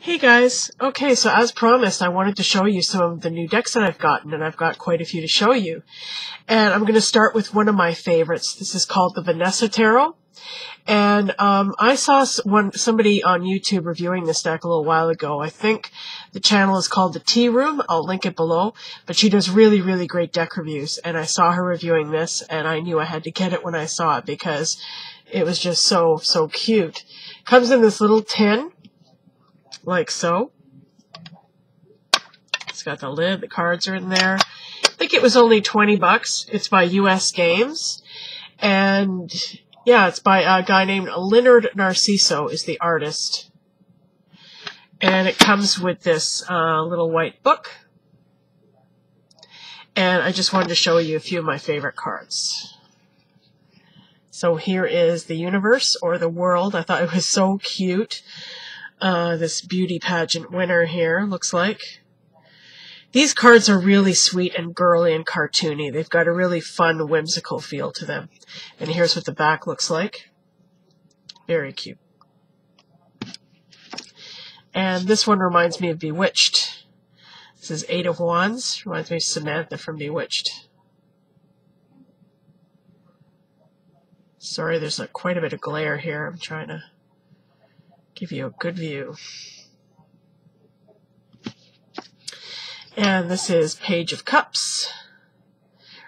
Hey guys, okay, so as promised I wanted to show you some of the new decks that I've gotten, and I've got quite a few to show you. And I'm going to start with one of my favorites. This is called the Vanessa Tarot. And I saw somebody on YouTube reviewing this deck a little while ago. I think the channel is called The Tea Room. I'll link it below. But she does really, really great deck reviews. And I saw her reviewing this, and I knew I had to get it when I saw it because it was just so, so cute. It comes in this little tin, like so. It's got the lid, the cards are in there. I think it was only 20 bucks. It's by US Games. And yeah, it's by a guy named Leonard Narciso is the artist. And it comes with this little white book. And I just wanted to show you a few of my favorite cards. So here is the universe, or the world. I thought it was so cute. This beauty pageant winner here, looks like. These cards are really sweet and girly and cartoony. They've got a really fun, whimsical feel to them. And here's what the back looks like. Very cute. And this one reminds me of Bewitched. This is Eight of Wands. Reminds me of Samantha from Bewitched. Sorry, there's quite a bit of glare here. I'm trying to give you a good view. And this is Page of Cups.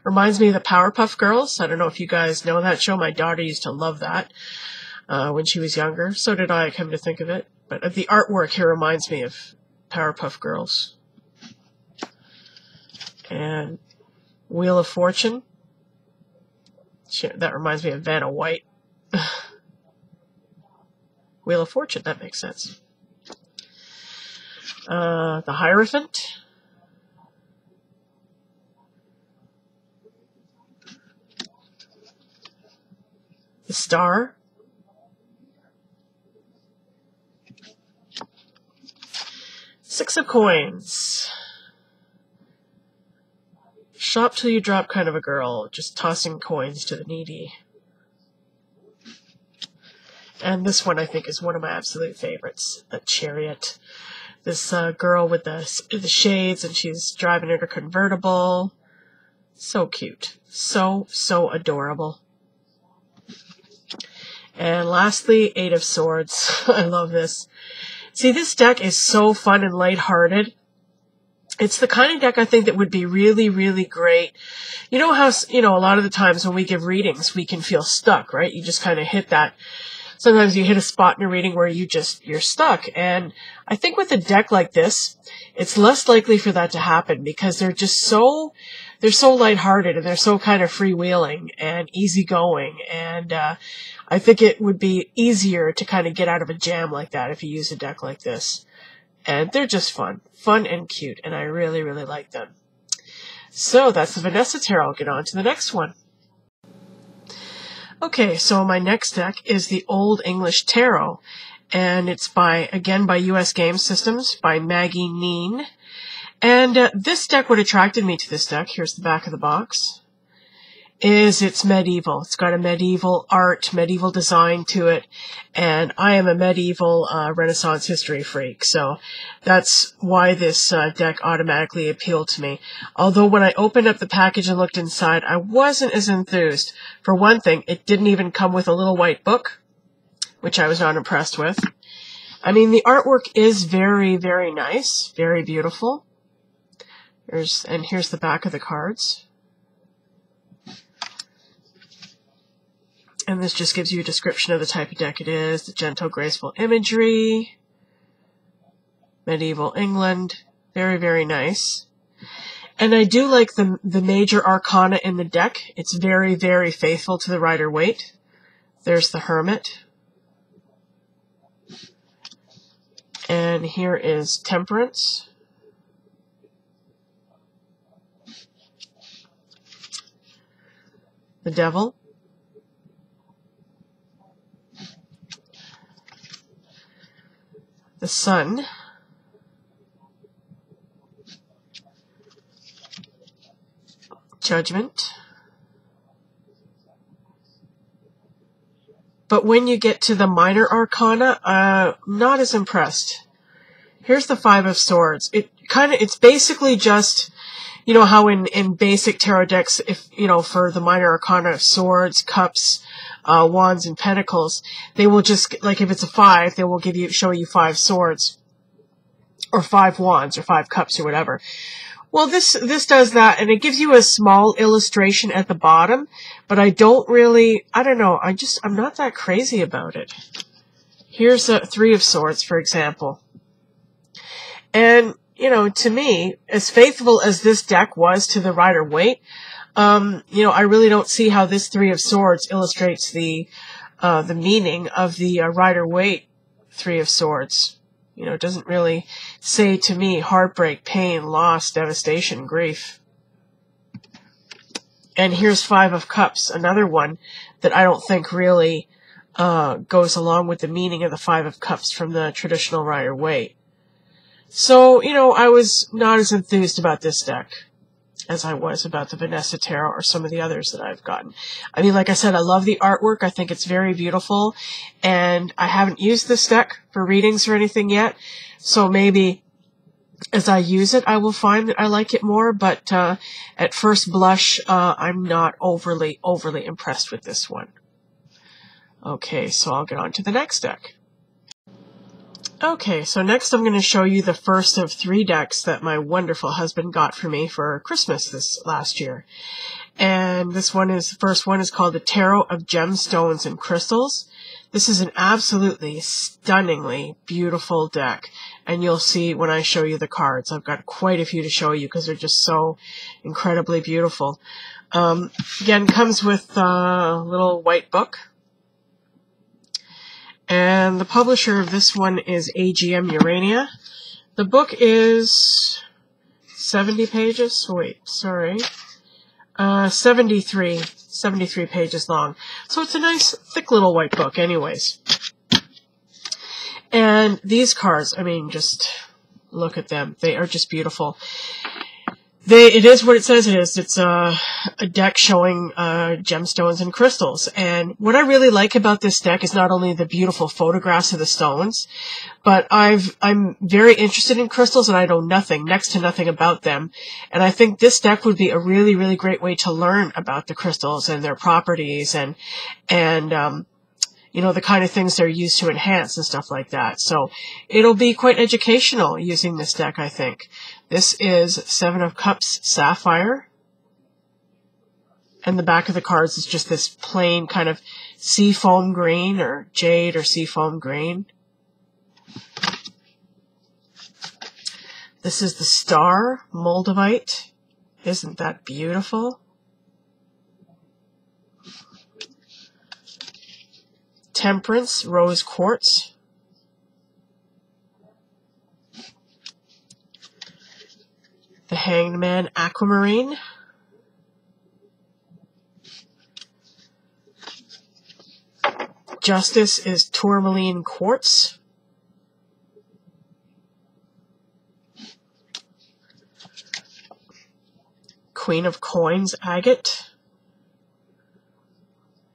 Reminds me of the Powerpuff Girls. I don't know if you guys know that show. My daughter used to love that when she was younger. So did I, come to think of it. But the artwork here reminds me of Powerpuff Girls. And Wheel of Fortune. That reminds me of Vanna White. Wheel of Fortune, that makes sense. The Hierophant. The Star. Six of Coins. Shop till you drop kind of a girl, just tossing coins to the needy. And this one I think is one of my absolute favorites, the Chariot. This girl with the shades, and she's driving in her convertible. So cute. So, so adorable. And lastly, Eight of Swords. I love this. See, this deck is so fun and lighthearted. It's the kind of deck I think that would be really, really great. You know how, a lot of the times when we give readings, we can feel stuck, right? You just kind of hit that. Sometimes you hit a spot in a reading where you're stuck. And I think with a deck like this, it's less likely for that to happen because they're so lighthearted, and they're so kind of freewheeling and easygoing. And I think it would be easier to kind of get out of a jam like that if you use a deck like this. And they're just fun and cute, and I really, really like them. So that's the Vanessa Tarot. I'll get on to the next one. Okay, so my next deck is the Old English Tarot, and it's again by US Game Systems, by Maggie Neen. And this deck, what attracted me to this deck, here's the back of the box, is it's medieval. It's got a medieval art, medieval design to it, and I am a medieval Renaissance history freak, so that's why this deck automatically appealed to me. Although when I opened up the package and looked inside, I wasn't as enthused. For one thing, it didn't even come with a little white book, which I was not impressed with. I mean, the artwork is very, very nice, very beautiful. Here's the back of the cards. And this just gives you a description of the type of deck it is, the gentle, graceful imagery, medieval England, very, very nice. And I do like the major arcana in the deck. It's very, very faithful to the Rider-Waite. There's the Hermit. And here is Temperance. The Devil. The Sun. Judgment. But when you get to the minor arcana, not as impressed. Here's the Five of Swords. It's basically just, you know, how in basic tarot decks, if, you know, for the minor arcana of swords, cups, wands, and pentacles, they will just, like if it's a 5, they will show you 5 swords, or 5 wands, or 5 cups, or whatever. Well, this does that, and it gives you a small illustration at the bottom, but I don't know, I'm not that crazy about it. Here's a 3 of Swords, for example. And, you know, to me, as faithful as this deck was to the Rider-Waite, you know, I really don't see how this 3 of Swords illustrates the meaning of the Rider-Waite 3 of Swords. You know, it doesn't really say to me heartbreak, pain, loss, devastation, grief. And here's 5 of Cups, another one that I don't think really goes along with the meaning of the 5 of Cups from the traditional Rider-Waite. So, you know, I was not as enthused about this deck as I was about the Vanessa Tarot or some of the others that I've gotten. I mean, like I said, I love the artwork. I think it's very beautiful. And I haven't used this deck for readings or anything yet. So maybe as I use it, I will find that I like it more. But at first blush, I'm not overly impressed with this one. Okay, so I'll get on to the next deck. Okay, so next I'm going to show you the first of 3 decks that my wonderful husband got for me for Christmas this last year. And the first one is called the Tarot of Gemstones and Crystals. This is an absolutely stunningly beautiful deck. And you'll see when I show you the cards. I've got quite a few to show you because they're just so incredibly beautiful. Again, comes with a little white book. And the publisher of this one is AGM Urania. The book is 70 pages. Wait, sorry. 73 pages long. So it's a nice, thick little white book anyways. And these cards, I mean, just look at them. They are just beautiful. It is what it says it is. It's a deck showing gemstones and crystals. And what I really like about this deck is not only the beautiful photographs of the stones, but I'm very interested in crystals and I know next to nothing about them. And I think this deck would be a really, really great way to learn about the crystals and their properties and you know, the kind of things they're used to enhance and stuff like that. So it'll be quite educational using this deck, I think. This is 7 of Cups Sapphire. And the back of the cards is just this plain kind of seafoam green or jade or seafoam green. This is the Star Moldavite. Isn't that beautiful? Temperance Rose Quartz. The Hanged Man Aquamarine. Justice is Tourmaline Quartz. Queen of Coins Agate.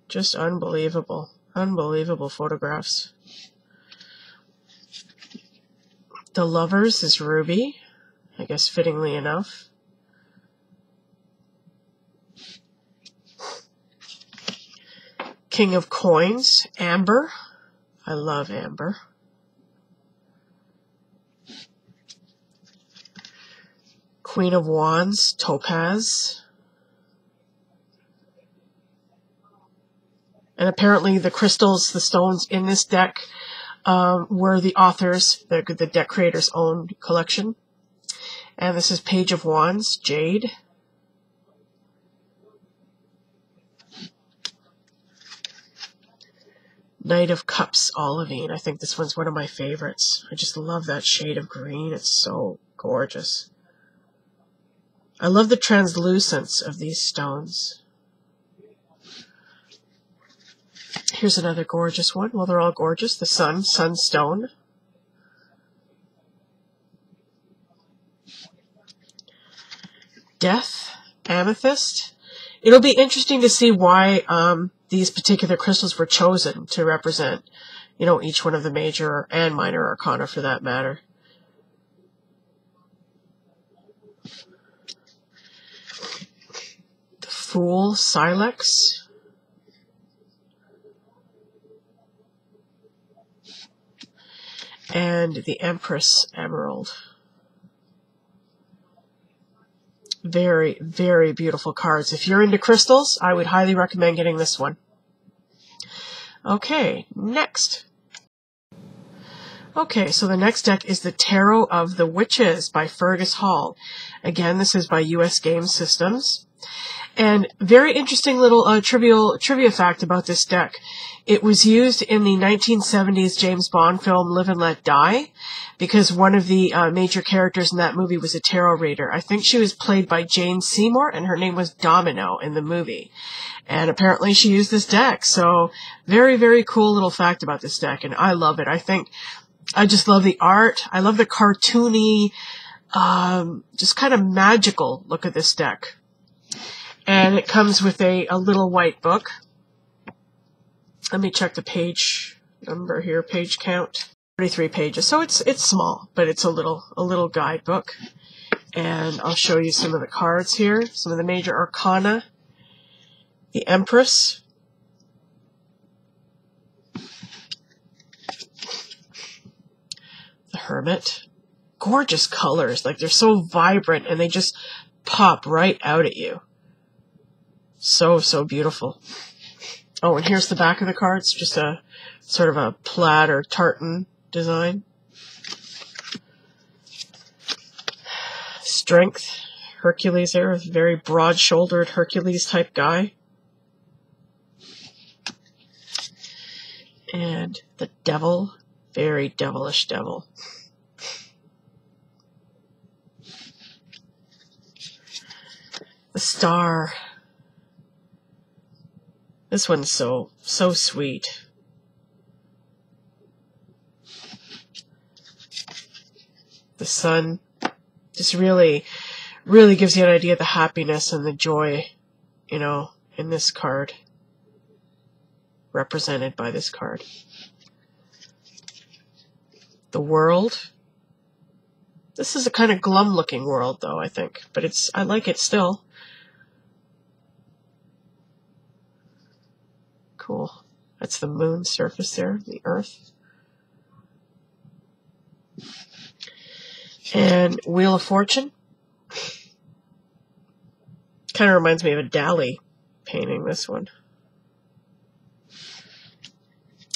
Just unbelievable. Unbelievable photographs. The Lovers is Ruby, I guess fittingly enough. King of Coins, Amber. I love amber. Queen of Wands, Topaz. And apparently the crystals, the stones in this deck were the authors, the deck creator's own collection. And this is Page of Wands, Jade. Knight of Cups, Olivine. I think this one's one of my favorites. I just love that shade of green. It's so gorgeous. I love the translucence of these stones. Here's another gorgeous one. Well, they're all gorgeous. The Sunstone. Death, Amethyst. It'll be interesting to see why these particular crystals were chosen to represent, you know, each one of the major and minor arcana for that matter. Fool Silex. And the Empress Emerald. Very, very beautiful cards. If you're into crystals, I would highly recommend getting this one. Okay, next. Okay, so the next deck is the Tarot of the Witches by Fergus Hall. Again, this is by US Game Systems. And very interesting little trivia fact about this deck. It was used in the 1970s James Bond film Live and Let Die because one of the major characters in that movie was a tarot reader. I think she was played by Jane Seymour, and her name was Domino in the movie. And apparently she used this deck. So very, very cool little fact about this deck, and I love it. I just love the art. I love the cartoony, just kind of magical look of this deck. And it comes with a little white book. Let me check the page number here, page count. 33 pages. So it's small, but it's a little guidebook. And I'll show you some of the cards here, some of the major arcana. The Empress. The Hermit. Gorgeous colors, like they're so vibrant and they just pop right out at you. So, so beautiful. Oh, and here's the back of the cards, just a sort of a plaid or tartan design. Strength, Hercules there, a very broad-shouldered Hercules type guy. And the Devil, very devilish devil. The Star. This one's so sweet. The Sun just really gives you an idea of the happiness and the joy, you know, in this card. Represented by this card. The World. This is a kind of glum looking world though, I think, but I like it still. Cool. That's the moon surface there, the Earth. And Wheel of Fortune. Kind of reminds me of a Dali painting, this one.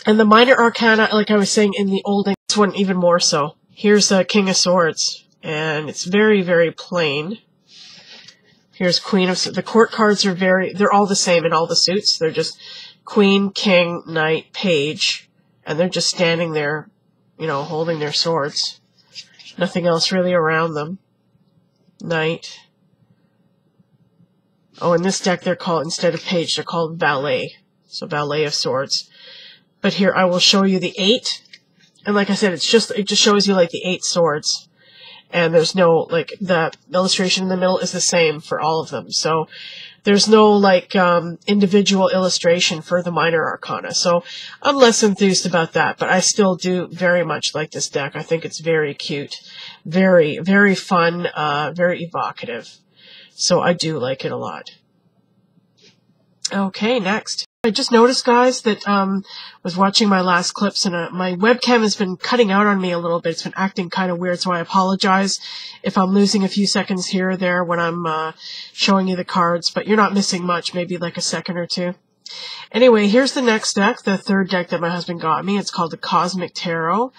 And the minor arcana, like I was saying in the old, this one even more so. Here's the King of Swords, and it's very, very plain. Here's Queen of Swords. The court cards are they're all the same in all the suits. They're just Queen, King, Knight, Page, and they're just standing there, you know, holding their swords. Nothing else really around them. Knight. Oh, in this deck they're called, instead of Page, they're called Valet. So Valet of Swords. But here I will show you the 8. And like I said, it just shows you like the 8 swords. And there's no, like, the illustration in the middle is the same for all of them. So there's no, like, individual illustration for the minor arcana. So I'm less enthused about that, but I still do very much like this deck. I think it's very cute, very, very fun, very evocative. So I do like it a lot. Okay, next. I just noticed, guys, that was watching my last clips, and my webcam has been cutting out on me a little bit. It's been acting kind of weird, so I apologize if I'm losing a few seconds here or there when I'm showing you the cards, but you're not missing much, maybe like a second or two. Anyway, here's the next deck, the third deck that my husband got me. It's called the Cosmic Tarot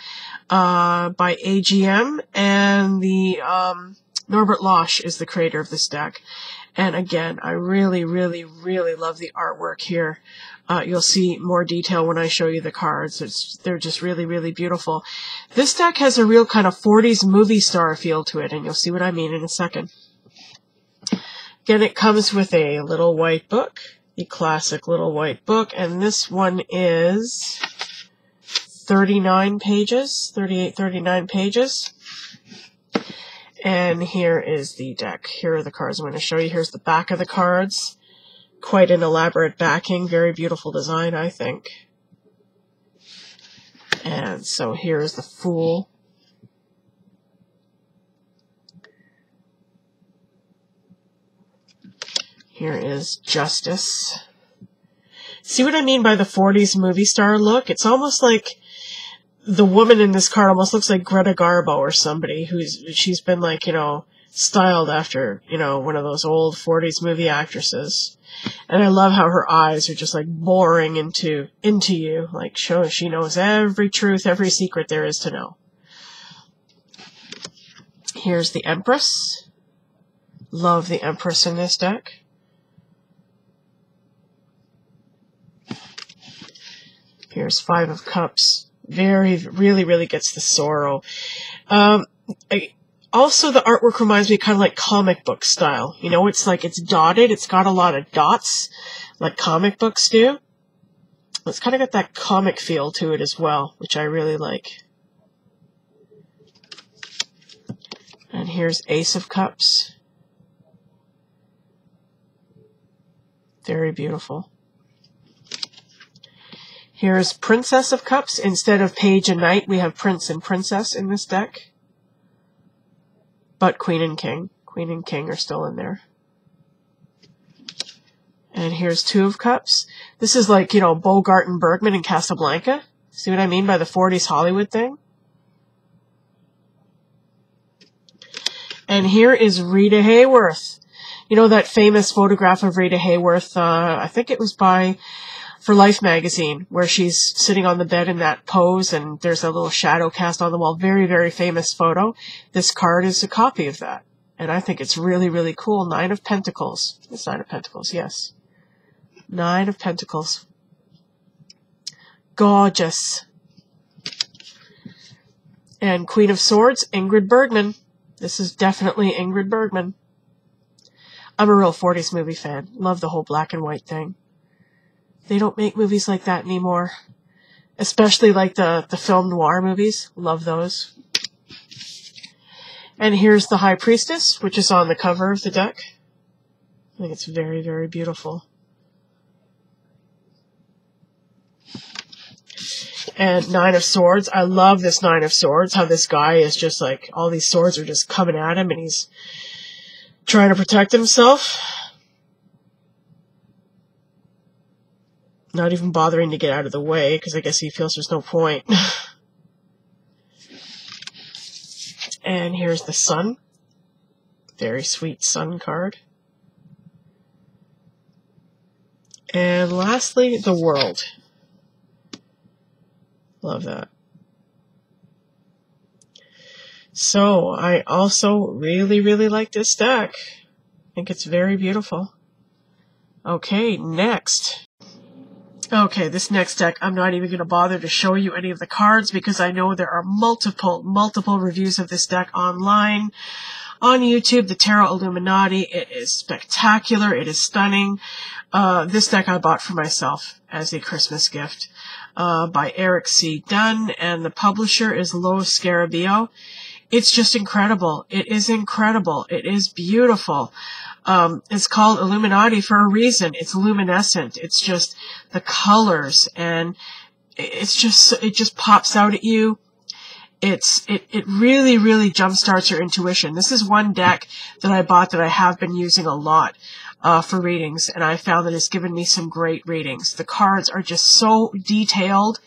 by AGM, and the Norbert Losch is the creator of this deck. And again, I really, really, really love the artwork here. You'll see more detail when I show you the cards. They're just really, really beautiful. This deck has a real kind of 40s movie star feel to it, and you'll see what I mean in a second. Again, it comes with a little white book, the classic little white book, and this one is 39 pages, 38, 39 pages. And here is the deck. Here are the cards I'm going to show you. Here's the back of the cards. Quite an elaborate backing. Very beautiful design, I think. And so here is the Fool. Here is Justice. See what I mean by the 40s movie star look? It's almost like the woman in this card almost looks like Greta Garbo or somebody she's been like, you know, styled after, you know, one of those old 40s movie actresses. And I love how her eyes are just like boring into you, like she knows every truth, every secret there is to know. Here's the Empress. Love the Empress in this deck. Here's Five of Cups. Really gets the sorrow. Also, the artwork reminds me kind of like comic book style. You know, it's like it's dotted. It's got a lot of dots, like comic books do. It's kind of got that comic feel to it as well, which I really like. And here's Ace of Cups. Very beautiful. Here's Princess of Cups. Instead of Page and Knight, we have Prince and Princess in this deck. But Queen and King. Queen and King are still in there. And here's Two of Cups. This is like, you know, Bogart and Bergman in Casablanca. See what I mean by the 40s Hollywood thing? And here is Rita Hayworth. You know that famous photograph of Rita Hayworth, I think it was for Life magazine, where she's sitting on the bed in that pose and there's a little shadow cast on the wall. Very famous photo. This card is a copy of that. And I think it's really cool. Nine of Pentacles. It's Nine of Pentacles, yes. Nine of Pentacles. Gorgeous. And Queen of Swords, Ingrid Bergman. This is definitely Ingrid Bergman. I'm a real 40s movie fan. Love the whole black and white thing. They don't make movies like that anymore. Especially like the film noir movies. Love those. And here's the High Priestess, which is on the cover of the deck. I think it's very beautiful. And Nine of Swords. I love this Nine of Swords. How this guy is just like, all these swords are just coming at him and he's trying to protect himself. Not even bothering to get out of the way, because I guess he feels there's no point. And here's the Sun. Very sweet Sun card. And lastly, the World. Love that. So, I also really like this deck. I think it's very beautiful. Okay, next. Okay, this next deck, I'm not even going to bother to show you any of the cards because I know there are multiple reviews of this deck online. On YouTube, the Tarot Illuminati. It is spectacular. It is stunning. This deck I bought for myself as a Christmas gift by Eric C. Dunn, and the publisher is Lo Scarabeo. It's just incredible. It is incredible. It is beautiful. It's called Illuminati for a reason. It's luminescent. It's just the colors, and it just pops out at you. It really jumpstarts your intuition. This is one deck that I bought that I have been using a lot for readings, and I found that it's given me some great readings. The cards are just so detailed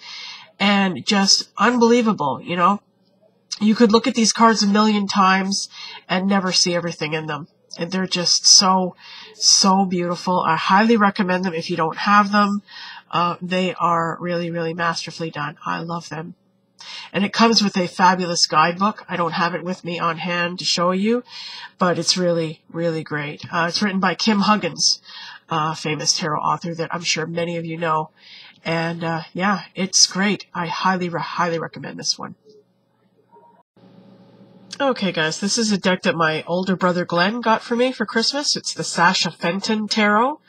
and just unbelievable, you know. You could look at these cards a million times and never see everything in them. And they're just so beautiful. I highly recommend them if you don't have them. They are really masterfully done. I love them. And it comes with a fabulous guidebook. I don't have it with me on hand to show you, but it's really great. It's written by Kim Huggins, famous tarot author that I'm sure many of you know. And yeah, it's great. I highly recommend this one. Okay, guys, this is a deck that my older brother Glenn got for me for Christmas. It's the Sasha Fenton Tarot.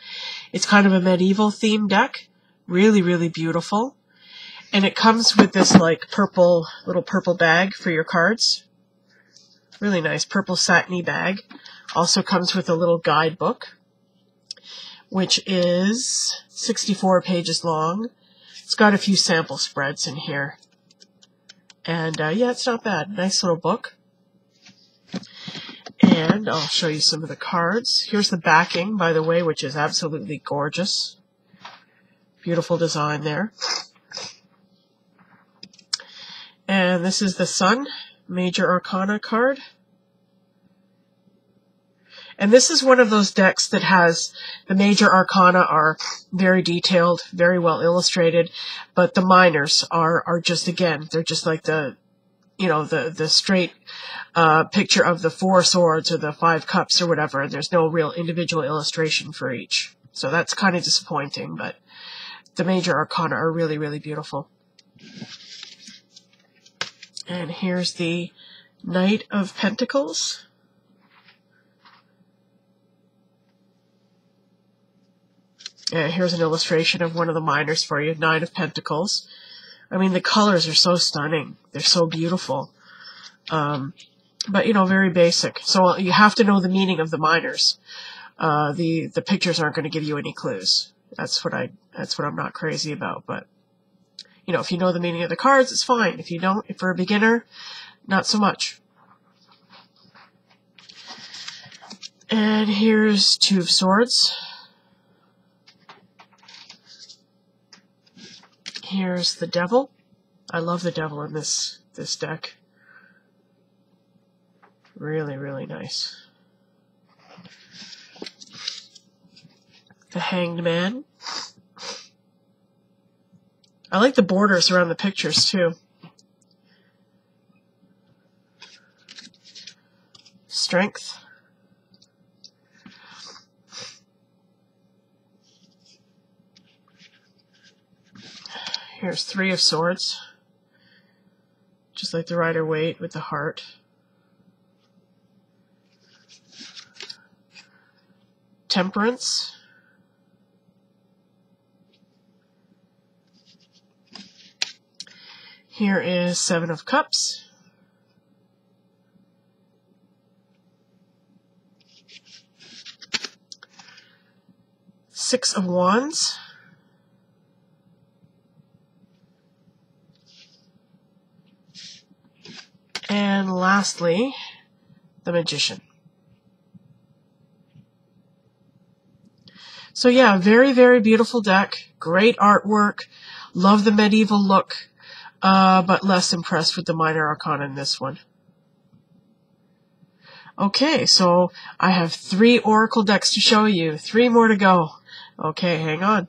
It's kind of a medieval themed deck. Really beautiful. And it comes with this like little purple bag for your cards. Really nice purple satiny bag. Also comes with a little guidebook, which is 64 pages long. It's got a few sample spreads in here. And yeah, it's not bad. Nice little book. And I'll show you some of the cards. Here's the backing, by the way, which is absolutely gorgeous. Beautiful design there. And this is the Sun, Major Arcana card. And this is one of those decks that has the Major Arcana are very detailed, very well illustrated, but the minors are just, again, they're just like the, you know, the straight picture of the 4 swords or the 5 cups or whatever. There's no real individual illustration for each. So that's kind of disappointing, but the Major Arcana are really, really beautiful. And here's the Knight of Pentacles. And here's an illustration of one of the minors for you, 9 of Pentacles. I mean, the colors are so stunning. They're so beautiful. But, you know, very basic. So you have to know the meaning of the minors. The pictures aren't going to give you any clues. That's what I'm not crazy about. But, you know, if you know the meaning of the cards, it's fine. If you don't, if you're a beginner, not so much. And here's 2 of Swords. Here's the Devil. I love the Devil in this deck. Really, really nice. The Hanged Man. I like the borders around the pictures too. Strength. Here's 3 of Swords. Just like the Rider-Waite with the heart. Temperance. Here is 7 of Cups. Six of Wands. And lastly, the Magician. So yeah, very, very beautiful deck. Great artwork. Love the medieval look, but less impressed with the Minor Arcana in this one. Okay, so I have 3 Oracle decks to show you. 3 more to go. Okay, hang on.